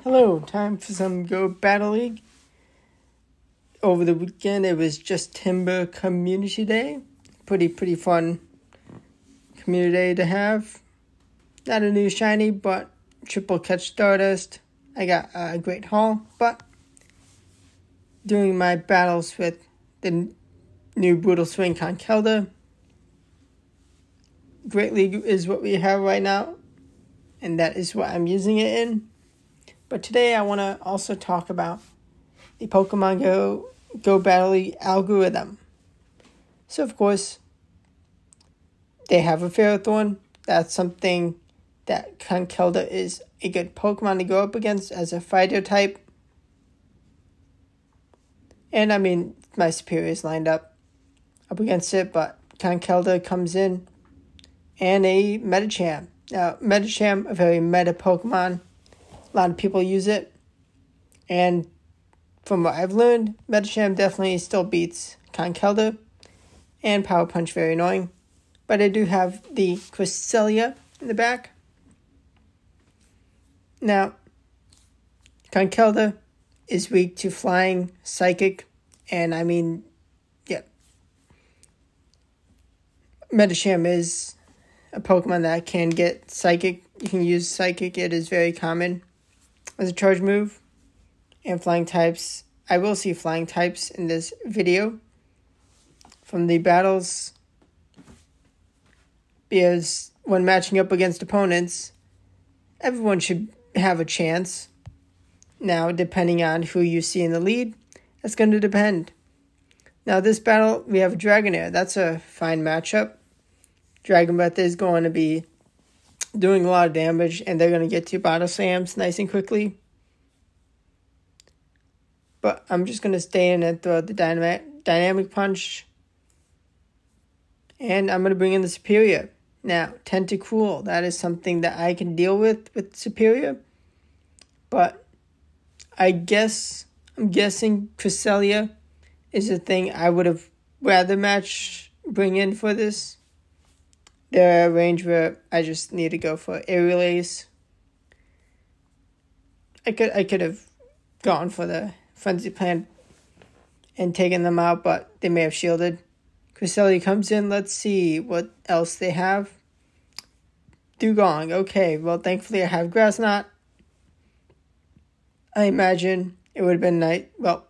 Hello, time for some Go Battle League. Over the weekend, it was just Timber Community Day. Pretty fun community day to have. Not a new shiny, but triple catch Stardust. I got a great haul, but doing my battles with the new Brutal Swing Conkeldurr. Great League is what we have right now, and that is what I'm using it in. But today I want to also talk about the Pokemon Go Battle League algorithm. So of course, they have a Ferrothorn. That's something that Conkeldurr is a good Pokemon to go up against as a fighter type. And I mean, my superiors lined up against it, but Conkeldurr comes in and a Medicham. Now, Medicham, a very meta Pokemon. A lot of people use it. And from what I've learned, Medicham definitely still beats Conkeldurr. And Power Punch, very annoying. But I do have the Cresselia in the back. Now, Conkeldurr is weak to Flying, Psychic, and I mean, yeah. Medicham is a Pokemon that can get Psychic. You can use Psychic, it is very common as a charge move. And Flying types, I will see Flying types in this video from the battles, because when matching up against opponents, everyone should have a chance. Now, depending on who you see in the lead, that's going to depend. Now, this battle, we have Dragonair. That's a fine matchup. Dragon Breath is going to be doing a lot of damage, and they're going to get 2 Bottle Slams nice and quickly. But I'm just going to stay in and throw the Dynamic Punch. And I'm going to bring in the Superior. Now, Tentacruel, that is something that I can deal with Superior. But I'm guessing Cresselia is a thing I would have rather bring in for this. They're a range where I just need to go for Aerial Ace. I could have gone for the Frenzy Plant and taken them out, but they may have shielded. Cresselia comes in. Let's see what else they have. Dugong. Okay, well, thankfully I have Grass Knot. I imagine it would have been nice. Well,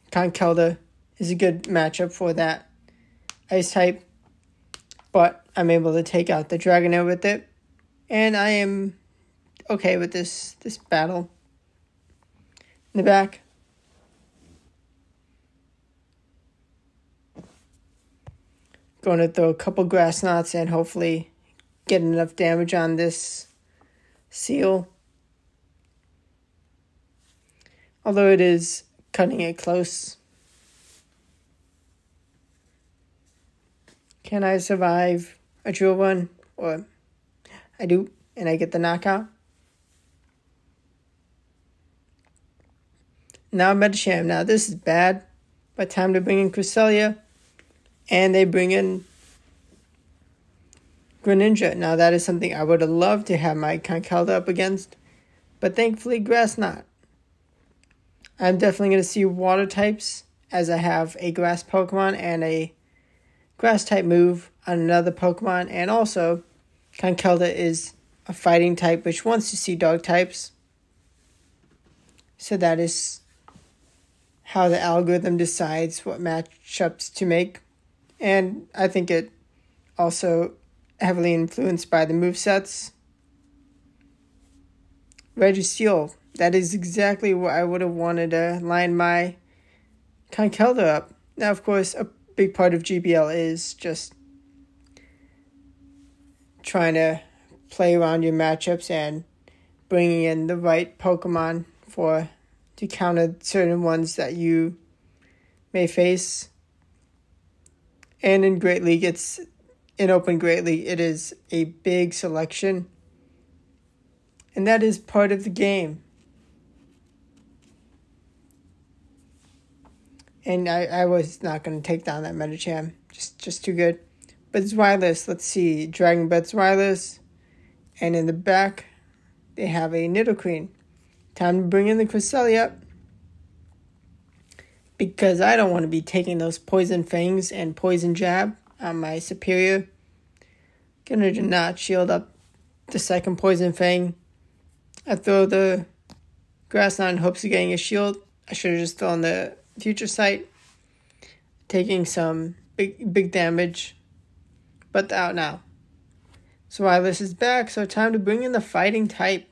Conkeldurr is a good matchup for that Ice type. But I'm able to take out the Dragonair with it. And I am okay with this battle. In the back, going to throw a couple Grass Knots and hopefully get enough damage on this Seal. Although it is cutting it close. Can I survive a drill run? Or I do, and I get the knockout. Now Medicham. Now this is bad. But time to bring in Cresselia. And they bring in Greninja. Now that is something I would have loved to have my Conkeldurr up against. But thankfully Grass Knot. I'm definitely going to see Water types, as I have a Grass Pokemon and a Grass type move on another Pokemon. And also, Conkeldurr is a Fighting type, which wants to see Dog types. So that is how the algorithm decides what matchups to make. And I think it also heavily influenced by the movesets. Registeel. That is exactly what I would have wanted to line my Conkeldurr up. Now, of course, a big part of GBL is just trying to play around your matchups and bringing in the right Pokemon to counter certain ones that you may face. And in Great League, Open Great League, it is a big selection. And that is part of the game. And I was not going to take down that Medicham. Just too good. But it's wireless. Let's see. Dragon Breath's wireless. And in the back, they have a Nidoqueen. Time to bring in the Cresselia, because I don't want to be taking those Poison Fangs and Poison Jab on my superior. Gonna not shield up the second Poison Fang. I throw the Grass Knot in hopes of getting a shield. I should have just thrown the Future Sight, taking some big damage, but out now. So Wireless is back, so time to bring in the Fighting type.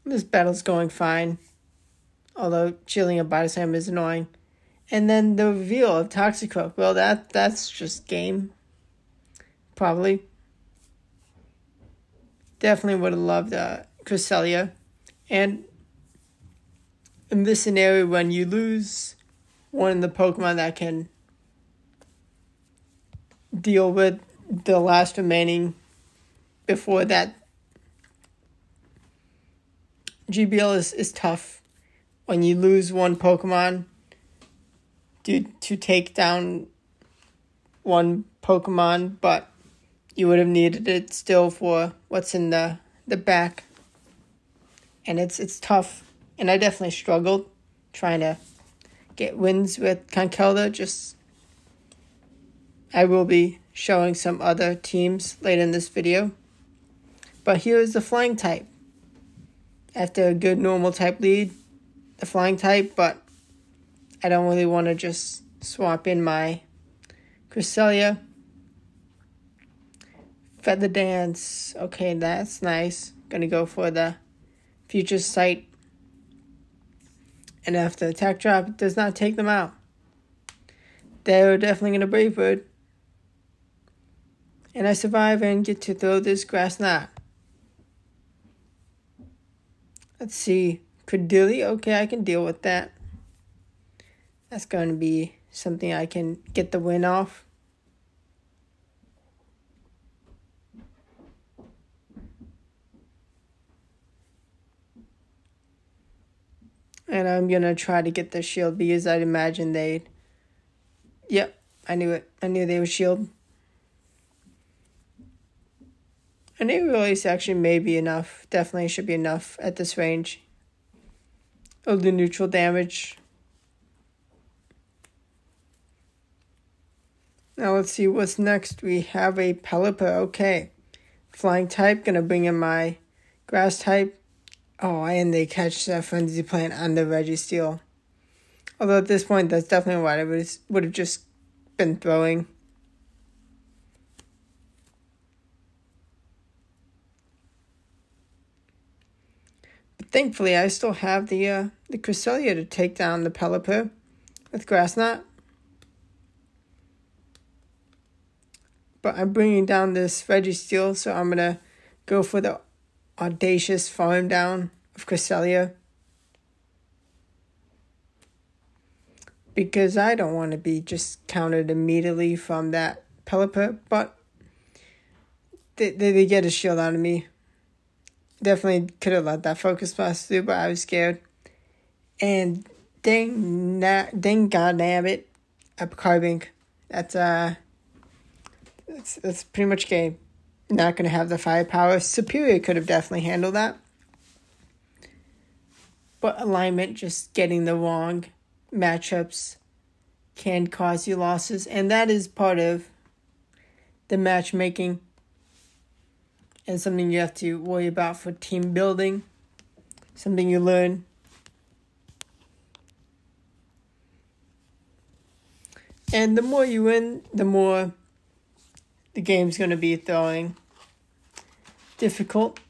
This battle's going fine, although shielding a Bite Slam is annoying. And then the reveal of Toxicroak. Well, that's just game. Probably. Definitely would have loved Cresselia. And in this scenario, when you lose one of the Pokemon that can deal with the last remaining before that, GBL is tough. When you lose one Pokemon to take down one Pokemon, but you would have needed it still for what's in the back. And it's tough. And I definitely struggled trying to get wins with Conkeldurr. I will be showing some other teams later in this video. But here is the Flying type. After a good normal type lead, the Flying type, but I don't really want to just swap in my Cresselia. Feather Dance. Okay, that's nice. Gonna go for the Future Sight. And after the attack drop, it does not take them out. They're definitely going to Brave Bird. And I survive and get to throw this Grass Knot. Let's see. Credilli. Okay, I can deal with that. That's going to be something I can get the win off. And I'm going to try to get the shield because I'd imagine they'd... Yep, I knew it. I knew they would shield. And it release actually may be enough. Definitely should be enough at this range. It'll do neutral damage. Now let's see what's next. We have a Pelipper. Okay. Flying type. Going to bring in my Grass type. Oh, and they catch that Frenzy Plant on the Registeel. Although at this point, that's definitely what I would have just been throwing. But thankfully, I still have the Cresselia to take down the Pelipper with Grass Knot. But I'm bringing down this Registeel, so I'm going to go for the audacious farm down of Cresselia, because I don't want to be just countered immediately from that Pelipper, but they get a shield out of me. Definitely could have let that Focus Blast through, but I was scared. And dang goddamn it, a Carbink. That's pretty much game. Not going to have the firepower. Superior could have definitely handled that. But alignment, just getting the wrong matchups can cause you losses. And that is part of the matchmaking. And something you have to worry about for team building. Something you learn. And the more you win, the more the game's going to be throwing difficult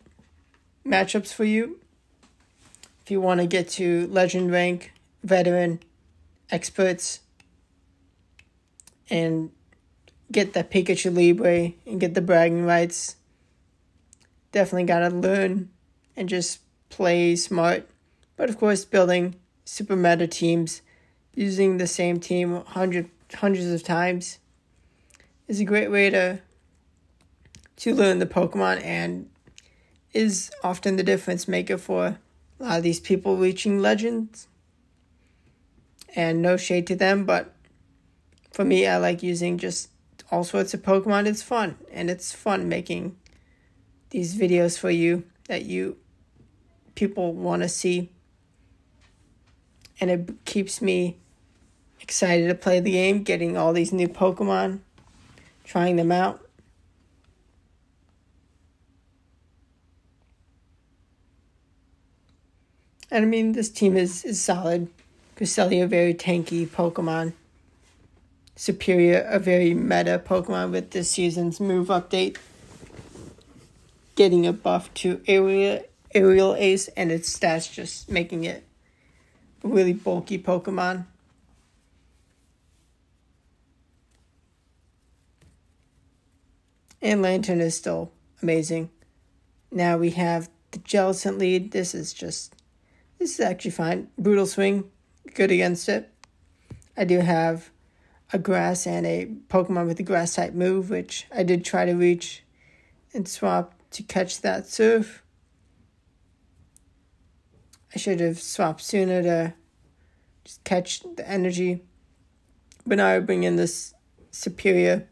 matchups for you. If you want to get to Legend rank, Veteran, Experts, and get the Pikachu Libre and get the bragging rights, definitely got to learn and just play smart. But of course, building super meta teams, using the same team hundreds of times, is a great way to learn the Pokemon, and is often the difference maker for a lot of these people reaching Legends. And no shade to them, but for me, I like using just all sorts of Pokemon. It's fun, and it's fun making these videos for you that people want to see. And it keeps me excited to play the game, getting all these new Pokemon, trying them out. And I mean, this team is solid. Cresselia, very tanky Pokemon. Superior, a very meta Pokemon with this season's move update. Getting a buff to Aerial Ace, and its stats just making it a really bulky Pokemon. And Lantern is still amazing. Now we have the Jellicent lead. This is actually fine. Brutal Swing, good against it. I do have a grass and a Pokemon with a grass type move, which I did try to reach and swap to catch that surf. I should have swapped sooner to just catch the energy. But now I bring in this Superior.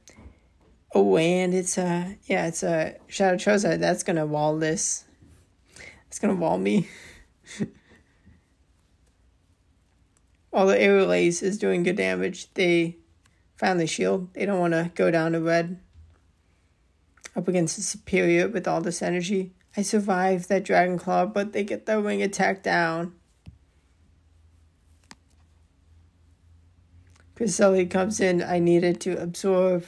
Oh, and it's a Shadow Charizard. That's going to wall this. It's going to wall me. While the Aerial Ace is doing good damage, they finally shield. They don't want to go down to red. Up against the Superior with all this energy. I survived that Dragon Claw, but they get the wing attack down. Cresselia comes in. I needed to absorb.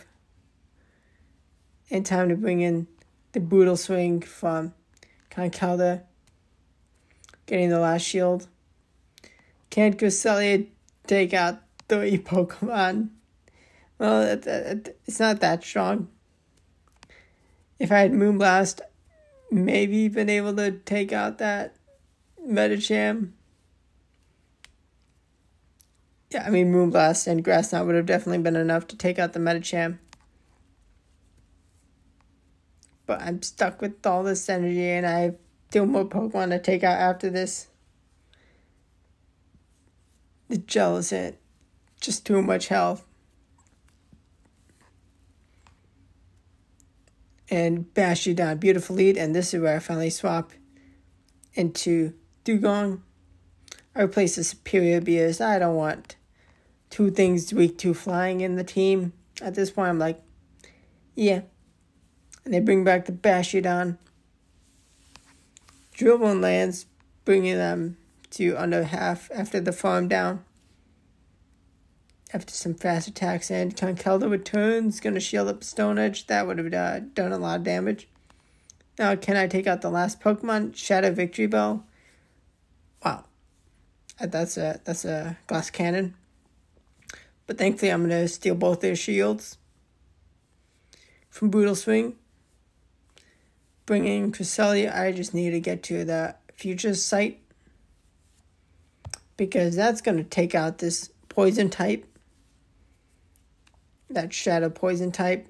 And time to bring in the Brutal Swing from Conkeldurr. Getting the last shield. Can Cresselia take out 30 Pokemon? Well, it's not that strong. If I had Moonblast, maybe been able to take out that Medicham. Yeah, I mean, Moonblast and Grass Knot would have definitely been enough to take out the Medicham. But I'm stuck with all this energy, and I have 2 more Pokemon to take out after this. The Jellicent, just too much health. And bash you down. Beautiful lead, and this is where I finally swap into Dugong. I replace the Superior because I don't want 2 things weak to flying in the team. At this point, I'm like, yeah. And they bring back the Bastiodon. Drillbone lands, bringing them to under half after the farm down. After some fast attacks, and Conkeldurr returns, going to shield up Stone Edge. That would have done a lot of damage. Now, can I take out the last Pokemon? Shadow Victory Bell. Wow. That's a glass cannon. But thankfully, I'm going to steal both their shields. From Brutal Swing. Bringing Cresselia, I just need to get to the future site. Because that's going to take out this poison type. That Shadow Poison type.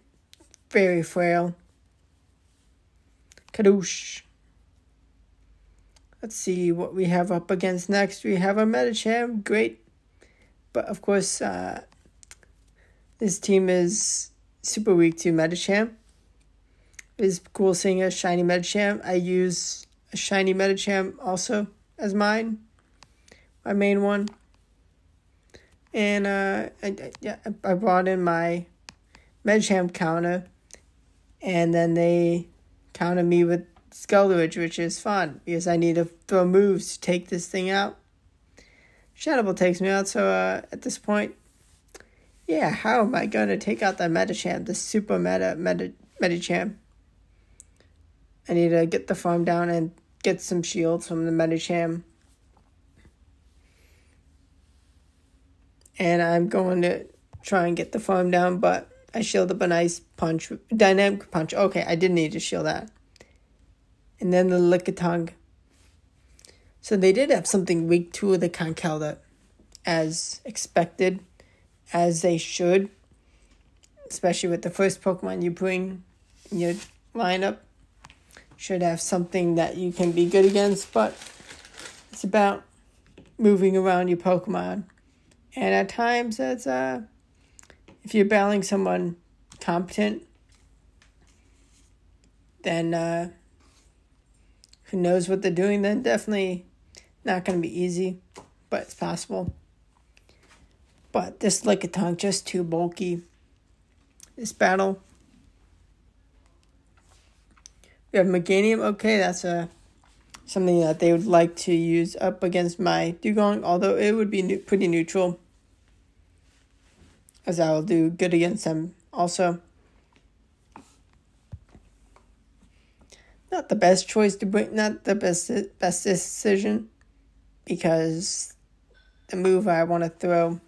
Very frail. Kadoosh. Let's see what we have up against next. We have a Medicham. Great. But of course, this team is super weak to Medicham. It is cool seeing a shiny Medicham. I use a shiny Medicham also as mine. My main one. And I brought in my Medicham counter. And then they counter me with Skeldridge, which is fun. Because I need to throw moves to take this thing out. Shadow Ball takes me out. So at this point, yeah, how am I going to take out that Medicham? The super Medicham. I need to get the farm down and get some shields from the Medicham. And I'm going to try and get the farm down, but I shield up a nice punch. Dynamic punch. Okay, I didn't need to shield that. And then the Lickitung. So they did have something weak to the Conkeldurr, as expected, as they should. Especially with the first Pokemon you bring in your lineup. Should have something that you can be good against, but it's about moving around your Pokemon. And at times, it's if you're battling someone competent, then who knows what they're doing, then definitely not going to be easy, but it's possible. But this Lickitung just too bulky. This battle. We have Meganium. Okay, that's something that they would like to use up against my Dugong, although it would be pretty neutral, as I will do good against them also. Not the best choice to bring, not the best decision, because the move I want to throw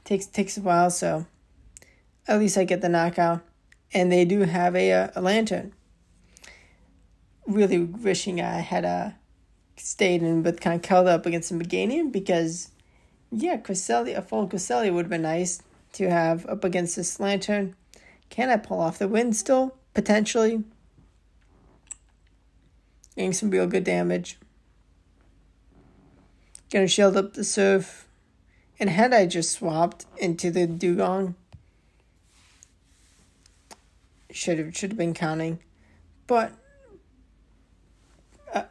takes a while, so at least I get the knockout. And they do have a lantern. Really wishing I had stayed in with Conkeldurr up against the Meganium, because yeah, Cresselia, a full Cresselia would have been nice to have up against this lantern. Can I pull off the win still? Potentially. Getting some real good damage. Gonna shield up the Surf. And had I just swapped into the Dugong, should have been counting. But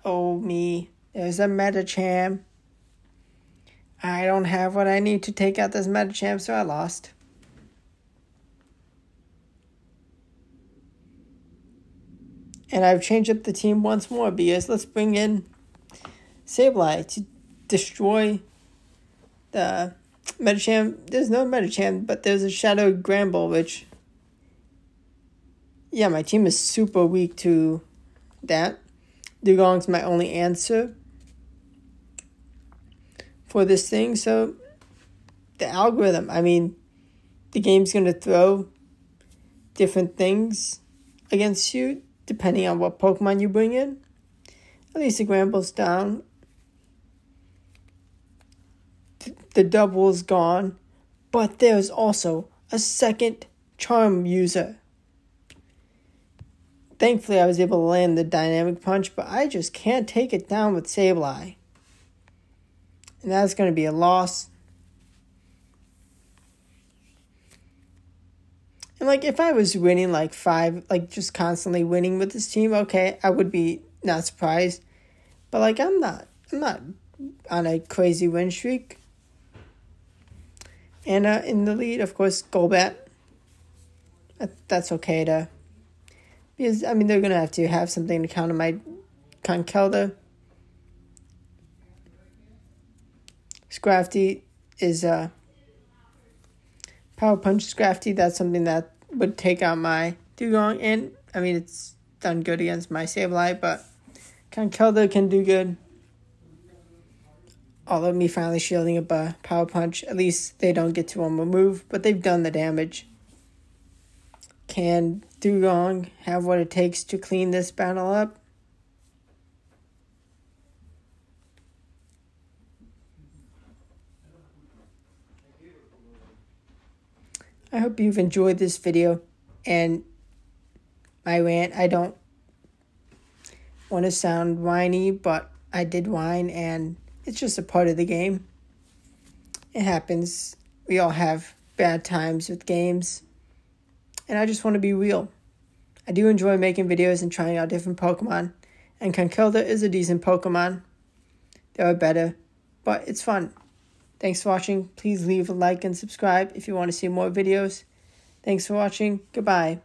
me. There's a Medicham. I don't have what I need to take out this Medicham, so I lost. And I've changed up the team once more, because let's bring in Sableye to destroy the Medicham. There's no Medicham, but there's a Shadow Gramble, which, yeah, my team is super weak to that. Dugong's my only answer for this thing, so the algorithm, I mean, the game's going to throw different things against you, depending on what Pokemon you bring in. At least the Gramble's down. The double's gone. But there's also a second charm user. Thankfully, I was able to land the Dynamic Punch, but I just can't take it down with Sableye. And that's going to be a loss. And, like, if I was winning, like, 5, like, just constantly winning with this team, okay, I would be not surprised. But, like, I'm not on a crazy win streak. And in the lead, of course, Golbat. That's okay to... Because, I mean, they're going to have something to counter my Conkeldurr. Scrafty is Power Punch Scrafty. That's something that would take out my Dugong. And, I mean, it's done good against my Sableye, but Conkeldurr can do good. Although me finally shielding up a Power Punch, at least they don't get to one more move, but they've done the damage. Can Dugong have what it takes to clean this battle up? I hope you've enjoyed this video and my rant. I don't want to sound whiny, but I did whine, and it's just a part of the game. It happens. We all have bad times with games. And I just want to be real. I do enjoy making videos and trying out different Pokemon. And Conkeldurr is a decent Pokemon. There are better, but it's fun. Thanks for watching. Please leave a like and subscribe if you want to see more videos. Thanks for watching. Goodbye.